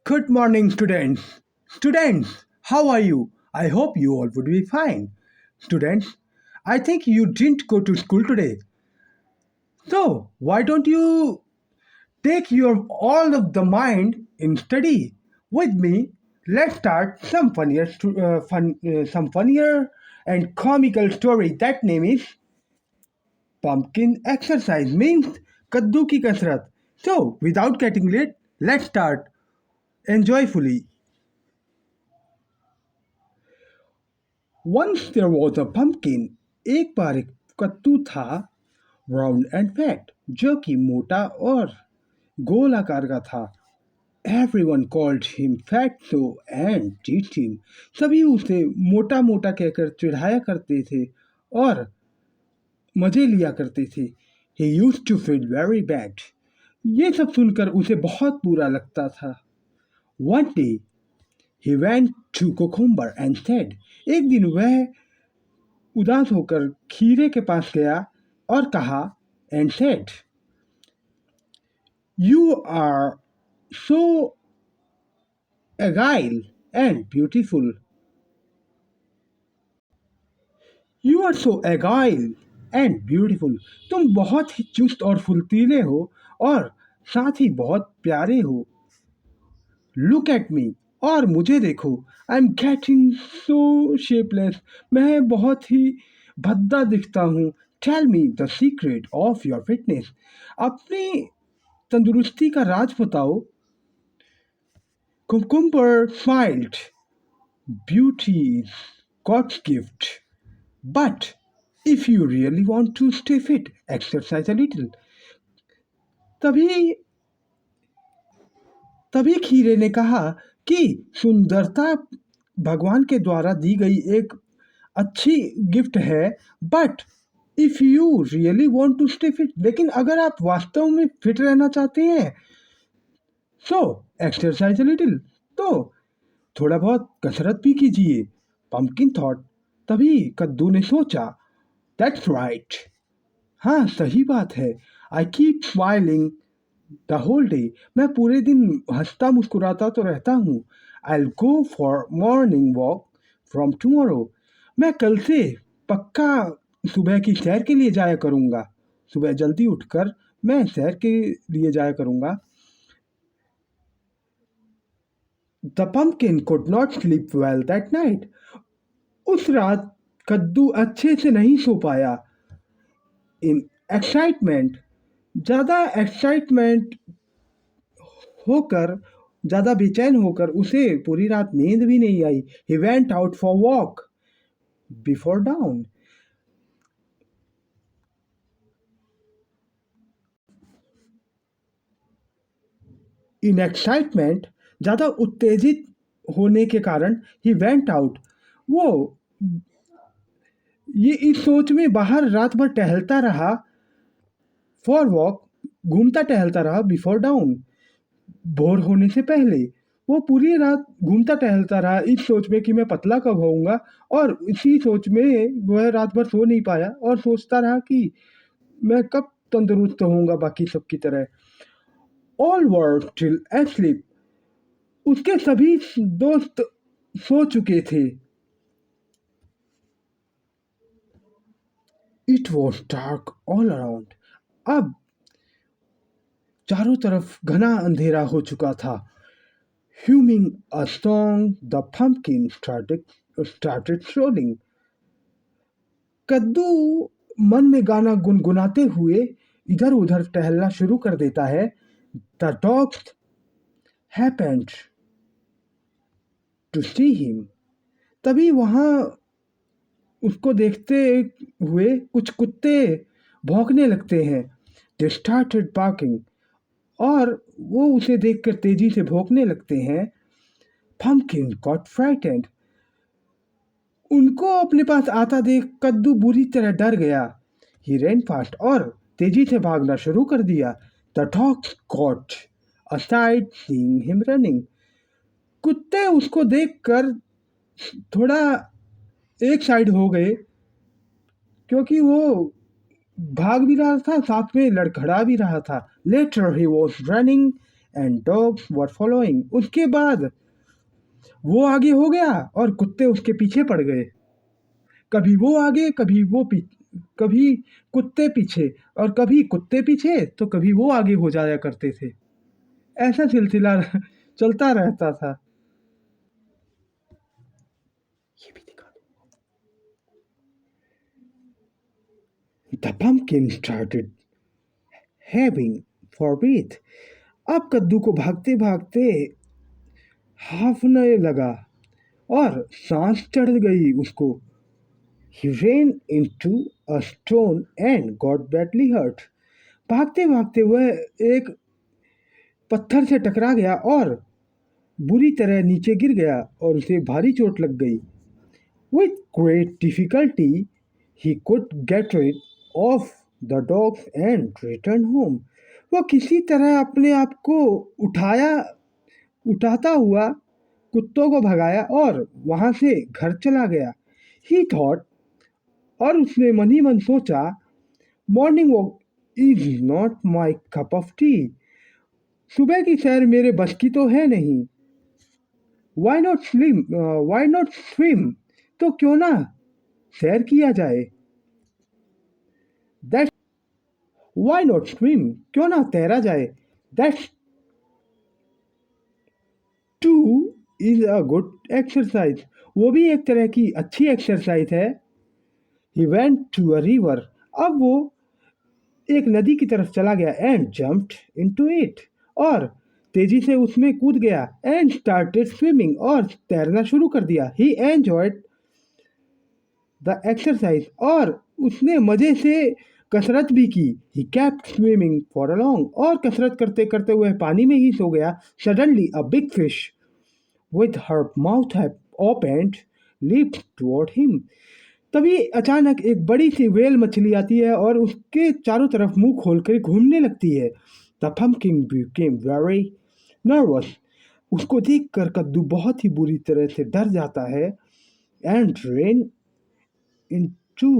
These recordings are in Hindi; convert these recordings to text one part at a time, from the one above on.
Good morning, students. Students, how are you? I hope you all would be fine. Students, I think you didn't go to school today. So, why don't you take your all of the mind in study with me? Let's start some funnier and comical story. That name is pumpkin exercise means kaddu ki kasrat. So, without getting late, let's start enjoyfully. Once there was a pumpkin. एक बार एक कद्दू था राउंड एंड फैट जो कि मोटा और गोल आकार का था. Everyone called him Fatso and teased him. सभी उसे मोटा मोटा कहकर चिढ़ाया करते थे और मजे लिया करते थे. He used to feel very bad. ये सब सुनकर उसे बहुत बुरा लगता था. One day he went to Cucumber and said, एक दिन वह उदास होकर खीरे के पास गया और कहा and said, You are so agile and beautiful. You are so agile and beautiful. तुम बहुत ही चुस्त और फुर्तीले हो और साथ ही बहुत प्यारे हो. Look at me. और मुझे देखो. I'm getting so shapeless. मैं बहुत ही भद्दा दिखता हूँ. Tell me the secret of your fitness. अपनी तंदुरुस्ती का राज बताओ. Cucumber smiled. Beauty is God's gift. But if you really want to stay fit, exercise a little. तभी तभी खीरे ने कहा कि सुंदरता भगवान के द्वारा दी गई एक अच्छी गिफ्ट है. But if you really want to stay fit, लेकिन अगर आप वास्तव में फिट रहना चाहते हैं सो एक्सरसाइज लिटिल, तो थोड़ा बहुत कसरत भी कीजिए. Pumpkin thought. तभी कद्दू ने सोचा दैट्स राइट. हाँ सही बात है. I keep smiling the whole day. मैं पूरे दिन हंसता मुस्कुराता तो रहता हूँ. I go for morning walk from tomorrow. मैं कल से पक्का सुबह की सैर के लिए जाया करूँगा. सुबह जल्दी उठकर मैं सैर के लिए जाया करूँगा. The pumpkin could not sleep well that night. उस रात कद्दू अच्छे से नहीं सो पाया. इन एक्साइटमेंट ज़्यादा एक्साइटमेंट होकर ज़्यादा बेचैन होकर उसे पूरी रात नींद भी नहीं आई. He went out for walk before dawn. In excitement ज़्यादा उत्तेजित होने के कारण ही वेंट आउट. वो ये इस सोच में बाहर रात भर टहलता रहा. फॉर वॉक घूमता टहलता रहा. बिफोर डाउन भोर होने से पहले. वो पूरी रात घूमता टहलता रहा इस सोच में कि मैं पतला कब होऊंगा. और इसी सोच में वह रात भर सो नहीं पाया और सोचता रहा कि मैं कब तंदुरुस्त होऊंगा बाकी सब की तरह. All were still asleep. उसके सभी दोस्त सो चुके थे. It was dark all around. अब चारों तरफ घना अंधेरा हो चुका था. Humming a song, the pumpkin started strolling. कद्दू मन में गाना गुनगुनाते हुए इधर उधर टहलना शुरू कर देता है. The dogs happened to see him. तभी वहाँ उसको देखते हुए कुछ कुत्ते भौंकने लगते हैं. They started barking. और वो उसे देखकर तेजी से भौंकने लगते हैं. Pumpkin got frightened. उनको अपने पास आता देख कद्दू बुरी तरह डर गया. He ran fast. और तेजी से भागना शुरू कर दिया. The dogs got aside seeing him running. कुत्ते उसको देखकर थोड़ा एक साइड हो गए क्योंकि वो भाग भी रहा था साथ में लड़खड़ा भी रहा था. Later he was running and dogs were following. उसके बाद वो आगे हो गया और कुत्ते उसके पीछे पड़ गए। कभी वो आगे, कभी कुत्ते पीछे, और कभी कुत्ते पीछे तो कभी वो आगे हो जाया करते थे। ऐसा सिलसिला चलता रहता था। ये भी दिखा दो। The pumpkin started having for breath. अब कद्दू को भागते भागते हाफने लगा और सांस चढ़ गई उसको। He ran into a stone and got badly hurt. भागते भागते वह एक पत्थर से टकरा गया और बुरी तरह नीचे गिर गया और उसे भारी चोट लग गई। With great difficulty, he could get rid of the dogs and return home. वह किसी तरह अपने आप को उठाता हुआ कुत्तों को भगाया और वहां से घर चला गया। He thought, और उसने मन ही मन सोचा, morning walk is not my cup of T. सुबह की सैर मेरे बस की तो है नहीं। वाई नॉट स्विम, तो क्यों ना सैर किया जाए। दैट वाई नॉट स्विम, क्यों ना तैरा जाए। That's too is a good exercise, वो भी एक तरह की अच्छी एक्सरसाइज है। He went to a river, अब वो एक नदी की तरफ चला गया। एंड जम्प्ड इनटू इट, और तेजी से उसमें कूद गया। एंड स्टार्टेड स्विमिंग, और तैरना शुरू कर दिया। ही एंजॉयड द एक्सरसाइज, और उसने मजे से कसरत भी की। He kept swimming for a long, और कसरत करते करते वह पानी में ही सो गया। Suddenly a big fish with her mouth opened leaped toward him. तभी अचानक एक बड़ी सी व्हेल मछली आती है और उसके चारों तरफ मुंह खोलकर घूमने लगती है। The pumpkin became very nervous. उसको देखकर कद्दू बहुत ही बुरी तरह से डर जाता है। And ran into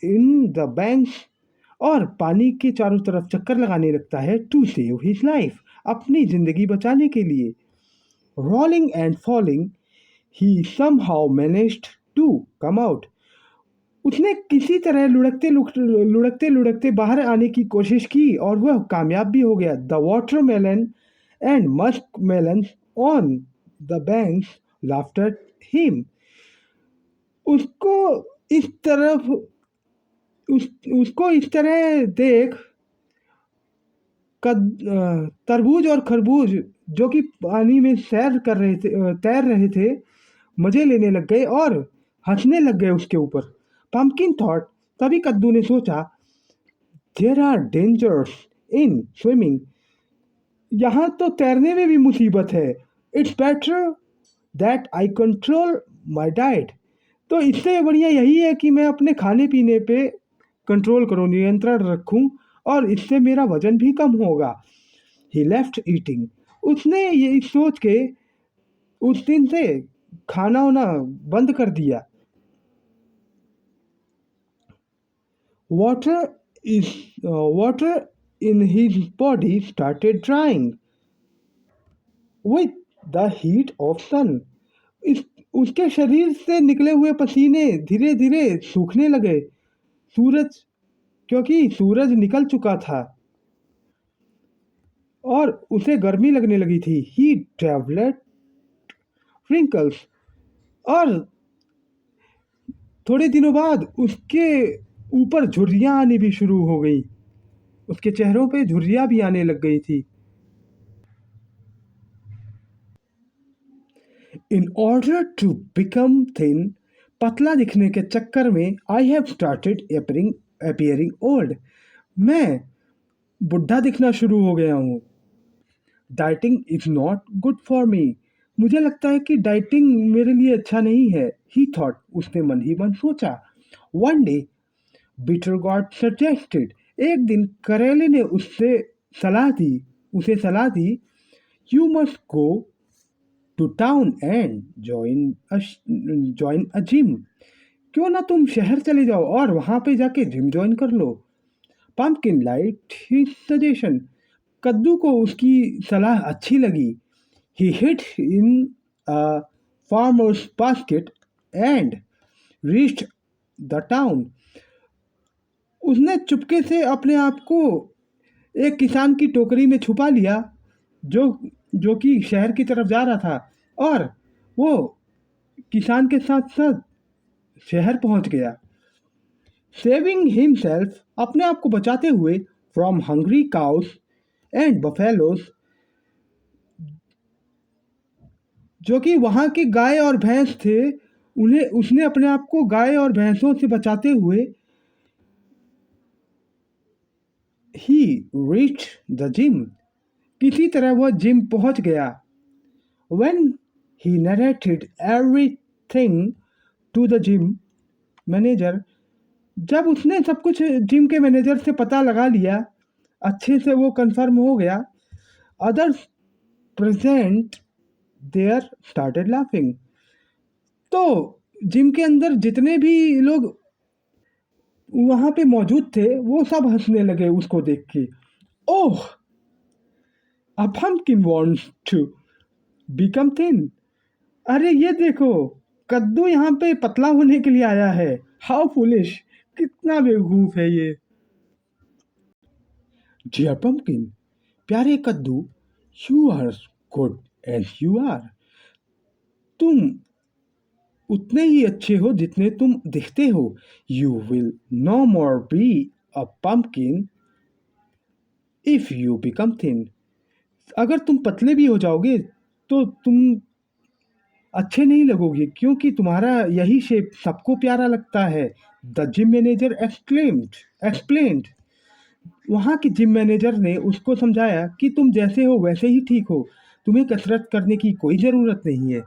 in the banks, और पानी के चारों तरफ चक्कर लगाने लगता है। टू सेव हिज लाइफ, अपनी जिंदगी बचाने के लिए। Rolling and falling, he somehow managed to come out. उसने किसी तरह लुढ़कते बाहर आने की कोशिश की और वह कामयाब भी हो गया। The watermelon and musk melon on the banks laughter him. उसको इस तरफ उसको इस तरह देख तरबूज और खरबूज, जो कि पानी में तैर रहे थे, मजे लेने लग गए और हंसने लग गए उसके ऊपर। पंपकिन थॉट, तभी कद्दू ने सोचा, there are dangers in swimming, यहाँ तो तैरने में भी मुसीबत है। It's better that I control my diet, तो इससे बढ़िया यही है कि मैं अपने खाने पीने पे कंट्रोल करूँ, नियंत्रण रखूँ, और इससे मेरा वजन भी कम होगा। ही लेफ्ट ईटिंग, उसने ये सोच के उस दिन से खाना वाना बंद कर दिया। Water is water in his body started drying with the heat of sun. इस उसके शरीर से निकले हुए पसीने धीरे धीरे सूखने लगे, सूरज क्योंकि सूरज निकल चुका था और उसे गर्मी लगने लगी थी। ही डेवलप्ड रिंकल्स, और थोड़े दिनों बाद उसके ऊपर झुर्रियाँ आनी भी शुरू हो गई। उसके चेहरों पे झुर्रियाँ भी आने लग गई थी। In order to become thin, पतला दिखने के चक्कर में, I have started appearing old, मैं बुढ़ा दिखना शुरू हो गया हूँ। Dieting is not good for me, मुझे लगता है कि डाइटिंग मेरे लिए अच्छा नहीं है। ही थॉट, उसने मन ही मन सोचा। One day bitter gourd suggested, एक दिन करेले ने उसे सलाह दी, you must go to town and join a gym, क्यों ना तुम शहर चले जाओ और वहां पे जाके जिम ज्वाइन कर लो। पंपकिन लाइक्ड हिज सजेशन, कद्दू को उसकी सलाह अच्छी लगी। He hid in a farmer's basket and reached the town. उसने चुपके से अपने आप को एक किसान की टोकरी में छुपा लिया जो जो कि शहर की तरफ जा रहा था, और वो किसान के साथ साथ शहर पहुंच गया। सेविंग हिमसेल्फ, अपने आप को बचाते हुए, from hungry cows and buffaloes, जो कि वहाँ के गाय और भैंस थे, उन्हें उसने अपने आप को गाय और भैंसों से बचाते हुए ही रीच द जिम, किसी तरह वह जिम पहुंच गया। When he narrated everything to the gym manager, जब उसने सब कुछ जिम के मैनेजर से पता लगा लिया, अच्छे से वो कंफर्म हो गया, others present there started laughing. तो जिम के अंदर जितने भी लोग वहाँ पे मौजूद थे वो सब हंसने लगे उसको देख के। Oh, a pumpkin wants to become thin. अरे ये देखो, कद्दू यहाँ पे पतला होने के लिए आया है। हाउ फुलिश, कितना बेवकूफ है ये। डियर पम्पकिन, प्यारे कद्दू, you are good as you are. तुम उतने ही अच्छे हो जितने तुम दिखते हो। You will no more be a pumpkin if you become thin. अगर तुम पतले भी हो जाओगे तो तुम अच्छे नहीं लगोगे, क्योंकि तुम्हारा यही शेप सबको प्यारा लगता है। The gym manager explained. वहाँ के जिम मैनेजर ने उसको समझाया कि तुम जैसे हो वैसे ही ठीक हो, तुम्हें कसरत करने की कोई ज़रूरत नहीं है।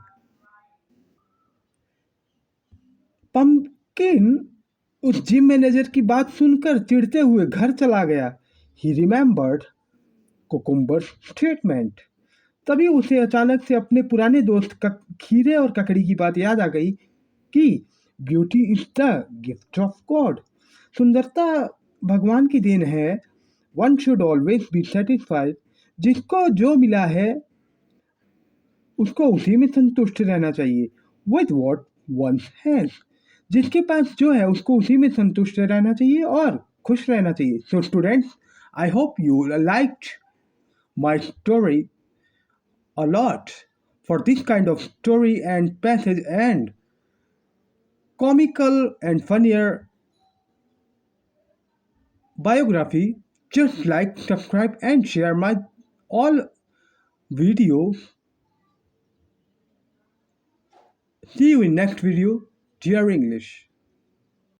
पंपकिन उस जिम मैनेजर की बात सुनकर चिढ़ते हुए घर चला गया। ही रिमेंबर्ड कुकुम्बर स्टेटमेंट। तभी उसे अचानक से अपने पुराने दोस्त खीरे और ककड़ी की बात याद आ गई कि beauty is the gift of God. सुंदरता भगवान की देन है। One should always be satisfied. जिसको जो मिला है उसको उसी में संतुष्ट रहना चाहिए। विथ वॉट वंस हैज, जिसके पास जो है उसको उसी में संतुष्ट रहना चाहिए और खुश रहना चाहिए। So students, I hope you liked my story a lot. For this kind of story and passage and comical and funnier biography, just like, subscribe and share my all videos. See you in next video. Dear English.